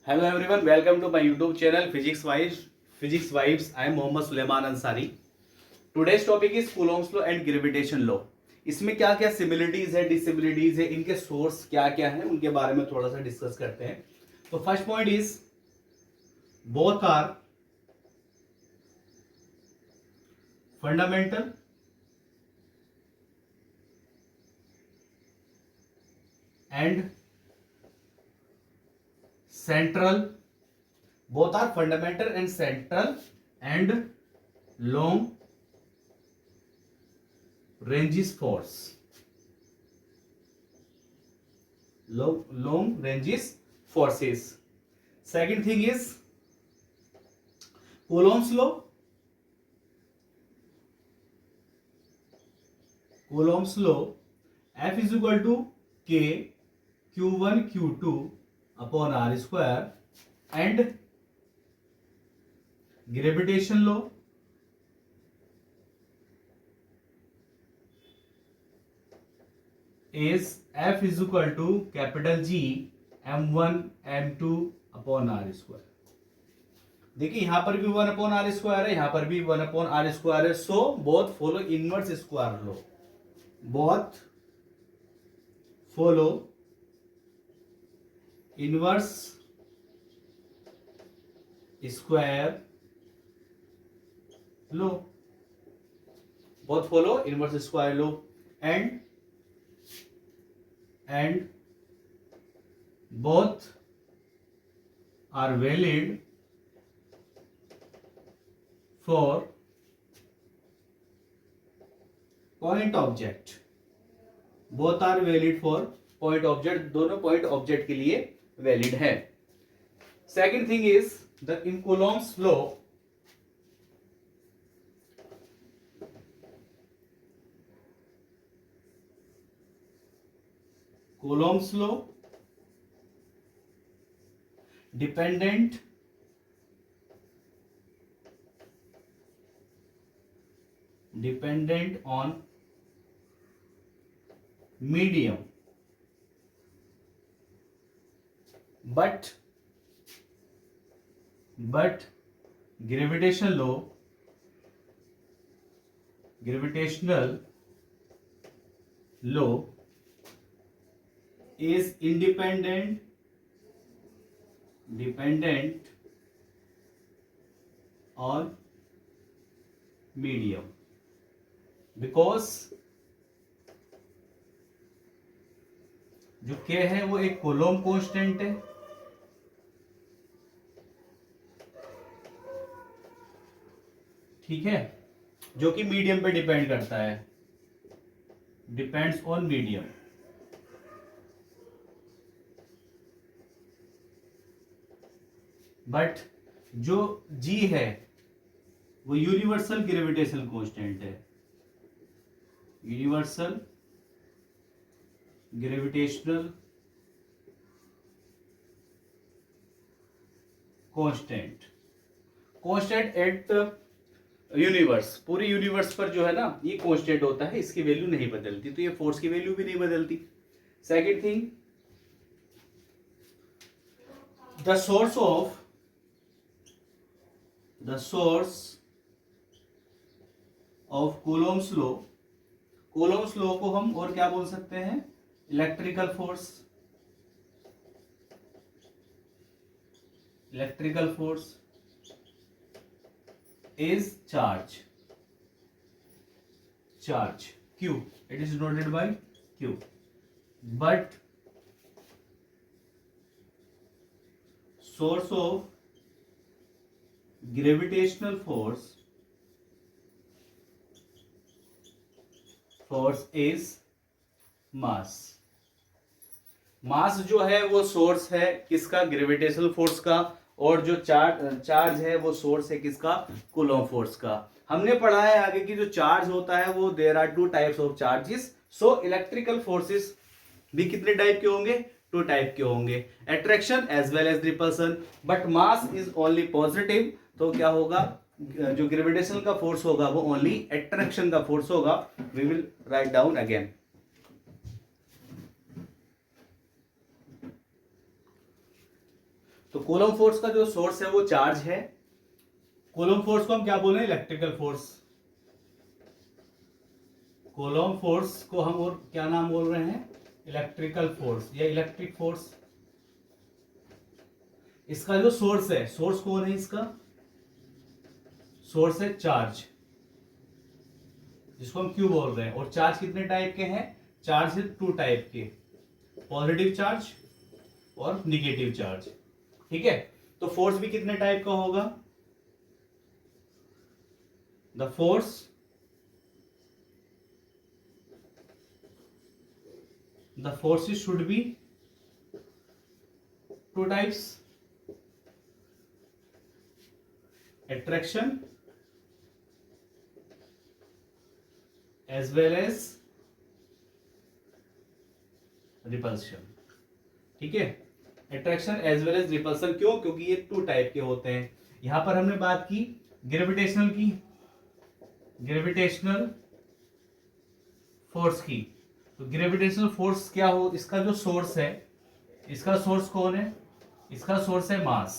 Hello everyone, welcome to my YouTube channel Physics Vibes. I am Mohammad Suleiman Ansari. Today's topic is Coulomb's law and gravitation law. इसमें क्या क्या similarities है, dissimilarities है, इनके source क्या क्या है, उनके बारे में थोड़ा सा डिस्कस करते हैं. तो first point is both are fundamental and central. Both are fundamental and central and long ranges force. Long ranges forces. Second thing is Coulomb's law. Coulomb's law. F is equal to K Q1 Q2 upon R square and gravitation law is F is equal to capital G M1 M2 upon R square. देखिए यहां पर भी 1 upon R square है, यहां पर भी 1 upon R square है. So both follow inverse square law. Both follow inverse square law. Both follow inverse square law and both are valid for point object. Both are valid for point object. दोनों point object के लिए valid है. Second thing is the in Coulomb's law dependent on medium but gravitational law is dependent on medium because जो K है वो एक coelom constant है. ठीक है, जो कि मीडियम पे डिपेंड करता है, डिपेंड्स ऑन मीडियम. बट जो G है वो यूनिवर्सल ग्रेविटेशनल कांस्टेंट है. Universal gravitational constant eight universe. पूरे यूनिवर्स पर जो है ना ये कांस्टेंट होता है, इसकी वैल्यू नहीं बदलती, तो ये फोर्स की वैल्यू भी नहीं बदलती. Second thing, the source of Coulomb's law को हम और क्या बोल सकते हैं? Electrical force is charge Q. It is denoted by Q. But source of gravitational force is mass. मास जो है वो सोर्स है किसका? ग्रेविटेशनल फोर्स का. और जो चार्ज है वो सोर्स है किसका? कूलॉम फोर्स का. हमने पढ़ा है आगे कि जो चार्ज होता है वो there are two types of charges. So electrical forces भी कितने टाइप के होंगे? 2 टाइप के होंगे, attraction as well as repulsion. But mass is only positive. तो क्या होगा? जो ग्रेविटेशनल का फोर्स होगा वो ओनली अट्रैक्शन का फोर्स होगा. We will write down again. तो कूलम्ब फोर्स का जो सोर्स है वो चार्ज है। कूलम्ब फोर्स को हम क्या बोल रहे हैं? Electrical force. कूलम्ब फोर्स को हम और क्या नाम बोल रहे हैं? इलेक्ट्रिकल फोर्स या इलेक्ट्रिक फोर्स। इसका जो सोर्स है, सोर्स कौन है इसका? सोर्स है चार्ज, जिसको हम क्यू बोल रहे हैं। और चार्ज कितने टाइप के हैं? चार्ज है 2 टाइप के, पॉजिटिव चार्ज और निगेटिव चार्ज। ठीक है, तो फोर्स भी कितने टाइप का होगा? The forces should be 2 types, attraction as well as repulsion। ठीक है, attraction as well as repulsion. क्यों? क्योंकि ये 2 टाइप के होते हैं। यहां पर हमने बात की ग्रेविटेशनल की, ग्रेविटेशनल फोर्स की। तो ग्रेविटेशनल फोर्स क्या हो? इसका जो सोर्स है, इसका सोर्स कौन है? इसका सोर्स है मास।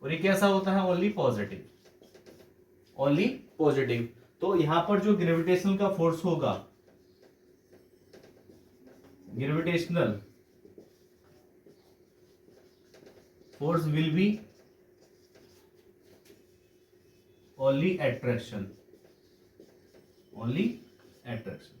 और ये कैसा होता है? Only positive, only positive. तो यहां पर जो ग्रेविटेशनल का फोर्स होगा, gravitational force will B only attraction, only attraction.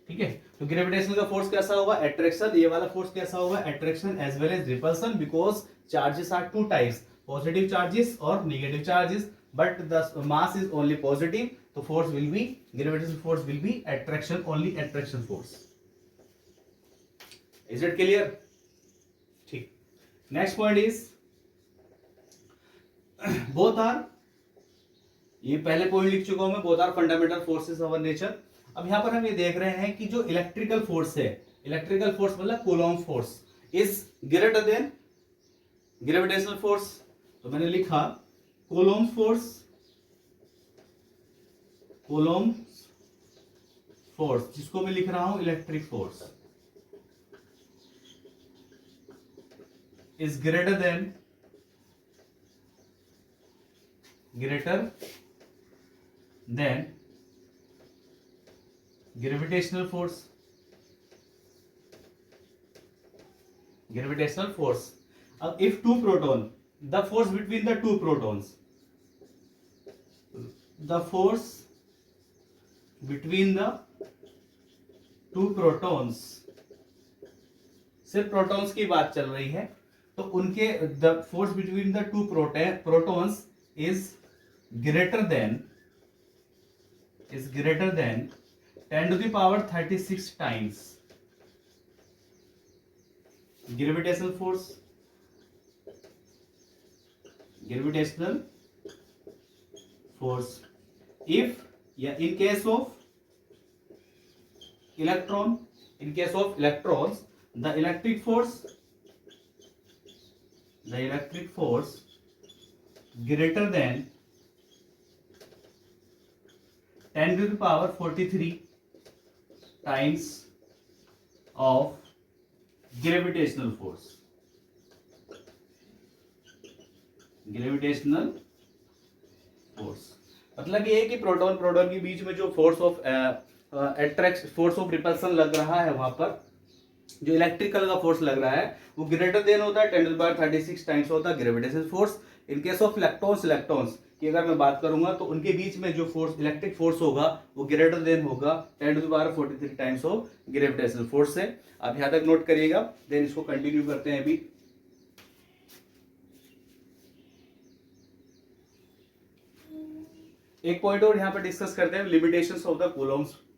ठीक है, तो ग्रेविटेशनल का फोर्स कैसा होगा? अट्रैक्शन। ये वाला फोर्स कैसा होगा? Attraction as well as repulsion, because charges are 2 types, positive charges और negative charges, but the mass is only positive. तो force will be, gravitational force will be attraction, only attraction force. Is it clear? ठीक। Next point is both are, ये पहले point लिख चुका हूं मैं, both are fundamental forces of nature. अब यहां पर हम ये देख रहे हैं कि जो इलेक्ट्रिकल फोर्स है, इलेक्ट्रिकल फोर्स मतलब coulomb force is greater than gravitational force. तो मैंने लिखा कूलॉम्ब फोर्स, कूलॉम्ब फोर्स, जिसको मैं लिख रहा हूं electric force, is greater than gravitational force, gravitational force। अब if 2 proton, the force between the 2 protons, the force between the 2 protons, सिर्फ प्रोटॉन्स की बात चल रही है, तो उनके the force between the 2 protons is greater than 10 to the power 36 times gravitational force, gravitational force। if या in case of electron, in case of electrons, the electric force greater than 10 to the power 43 times of gravitational force, gravitational force। मतलब ये है कि proton proton के बीच में जो force of attraction, force of repulsion लग रहा है, वहां पर जो इलेक्ट्रिकल का फोर्स लग रहा है वो ग्रेटर देन होता है 10 to the power 36 टाइम्स होता है gravitational force. In case of electrons की अगर मैं बात करूंगा तो उनके बीच में जो फोर्स, इलेक्ट्रिक फोर्स होगा, वो ग्रेटर देन होगा 10 to the power 43 times of gravitational force से। आप यहां तक नोट करिएगा, देन इसको कंटिन्यू करते हैं। अभी एक पॉइंट और यहां पर डिस्कस करते हैं, limitations of the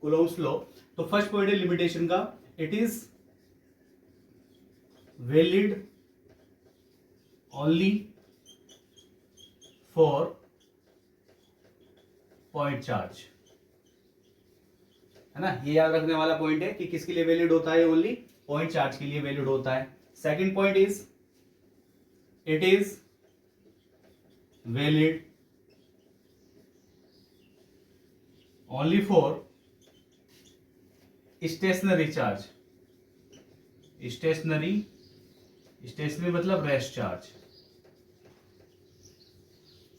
Coulomb's law. तो फर्स्ट पॉइंट है लिमिटेशन का, it is valid only for point charge, है ना। ये याद रखने वाला पॉइंट है कि किसके लिए वैलिड होता है? ओनली पॉइंट चार्ज के लिए वैलिड होता है। Second point is it is valid only for stationary charge. Stationary मतलब रेस्ट चार्ज,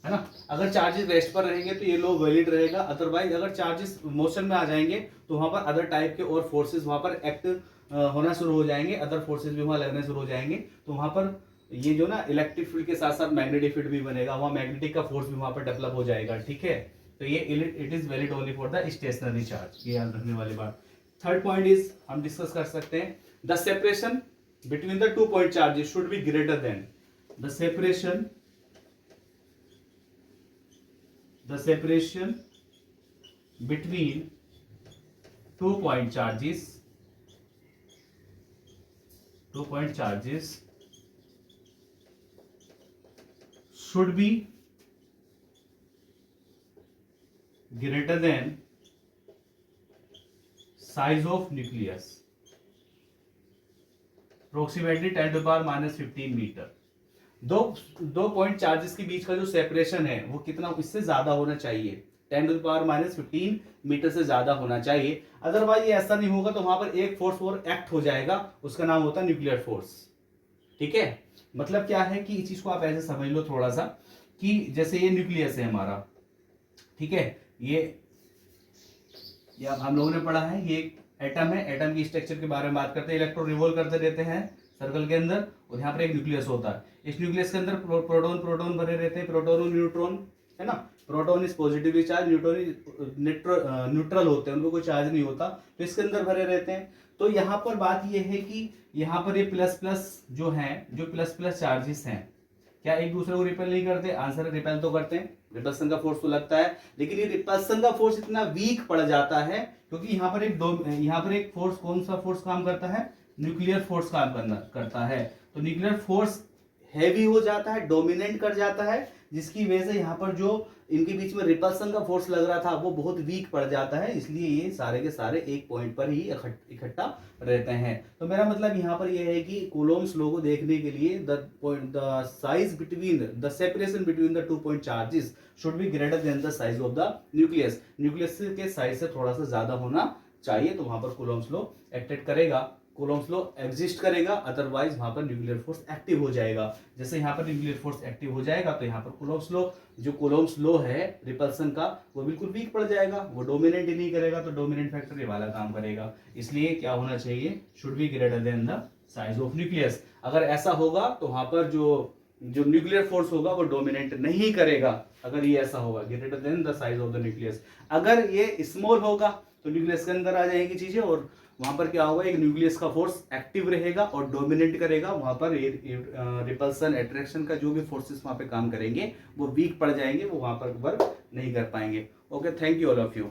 है ना। अगर चार्जेस रेस्ट पर रहेंगे तो ये लो वैलिड रहेगा, अदरवाइज अगर चार्जेस मोशन में आ जाएंगे तो वहां पर अदर टाइप के और फोर्सेस वहां पर एक्ट होना शुरू हो जाएंगे, अदर फोर्सेस भी वहां लगने शुरू हो जाएंगे, तो वहां पर ये जो ना इलेक्ट्रिक फील्ड के साथ साथ मैग्नेटिक फील्ड भी बनेगा, वहां मैग्नेटिक का फोर्स भी वहां पर डेवलप हो जाएगा, ठीक है। तो ये it is valid only for the stationary charge, ये याद रखने वाली बात। थर्ड पॉइंट इज हम डिस्कस कर सकते हैं, the separation between the 2 point charges should be greater than the separation between 2 point charges should be greater than size of nucleus, approximately 10 to the power minus 15 मीटर। दो point charges के बीच का जो सेपरेशन है वो कितना, इससे ज्यादा होना चाहिए, 10 to the power minus 15 metre से ज्यादा होना चाहिए, अदरवाइज ये ऐसा नहीं होगा तो वहां पर एक फोर्स और एक्ट हो जाएगा, उसका नाम होता है न्यूक्लियर फोर्स, ठीक है। मतलब क्या है कि इस चीज को आप ऐसे समझ लो थोड़ा सा, कि जैसे ये न्यूक्लियस है हमारा, ठीक है, ये हम लोगों ने पढ़ा है, ये एटम है, एटम की स्ट्रक्चर के बारे में बात करते हैं, इलेक्ट्रॉन रिवॉल्व करते रहते हैं सर्कल के अंदर, और यहाँ पर एक न्यूक्लियस होता है, इस न्यूक्लियस के अंदर प्रोटॉन भरे रहते हैं, प्रोटॉन और न्यूट्रॉन, है ना। Proton is positively charge, neutron neutral होते हैं, उनको कोई चार्ज नहीं होता, तो इसके अंदर भरे रहते हैं। तो यहाँ पर बात ये है कि यहाँ पर ये प्लस प्लस जो है, जो प्लस प्लस चार्जेस हैं, क्या एक दूसरे को रिपेल नहीं करते? आंसर है रिपेल तो करते हैं, रिपल्सन का फोर्स तो लगता है, लेकिन ये रिपल्सन का फोर्स इतना वीक पड़ जाता है क्योंकि यहाँ पर एक फोर्स, कौन सा फोर्स काम करता है? न्यूक्लियर फोर्स काम करता है। तो न्यूक्लियर फोर्स हैवी हो जाता है, डोमिनेट कर जाता है, जिसकी वजह से यहाँ पर जो इनके बीच में रिपल्सन का फोर्स लग रहा था वो बहुत वीक पड़ जाता है, इसलिए ये सारे के सारे एक पॉइंट पर ही इकट्ठा रहते हैं। तो मेरा मतलब यहाँ पर ये है कि कूलोम्स लॉ को देखने के लिए the size between the separation between the 2 point charges should be greater than the size of the nucleus, nucleus के साइज से थोड़ा सा ज्यादा होना चाहिए, तो वहां पर कूलोम्स लॉ एक्ट करेगा, कूलोम्स लॉ एग्जिस्ट करेगा, अदरवाइज वहां पर न्यूक्लियर फोर्स एक्टिव हो जाएगा। जैसे यहाँ पर न्यूक्लियर फोर्स एक्टिव हो जाएगा तो यहाँ पर कूलोम्स लॉ, जो कूलोम्स लॉ है रिपल्सन का, वो बिल्कुल वीक पड़ जाएगा, वो डोमिनेट ही नहीं करेगा, तो डोमिनेंट फैक्टर ये वाला काम करेगा। इसलिए क्या होना चाहिए? Should be greater than the size of nucleus. अगर ऐसा होगा तो वहां पर जो न्यूक्लियर फोर्स होगा वो डोमिनेट नहीं करेगा, अगर ये ऐसा होगा greater than the size of the nucleus. अगर ये स्मॉल होगा तो न्यूक्लियस के अंदर आ जाएंगी चीजें, और वहां पर क्या होगा? एक न्यूक्लियस का फोर्स एक्टिव रहेगा और डोमिनेट करेगा, वहां पर रिपल्सन अट्रैक्शन का जो भी फोर्सेस वहां पे काम करेंगे वो वीक पड़ जाएंगे, वो वहां पर वर्क नहीं कर पाएंगे। Okay, thank you all of you.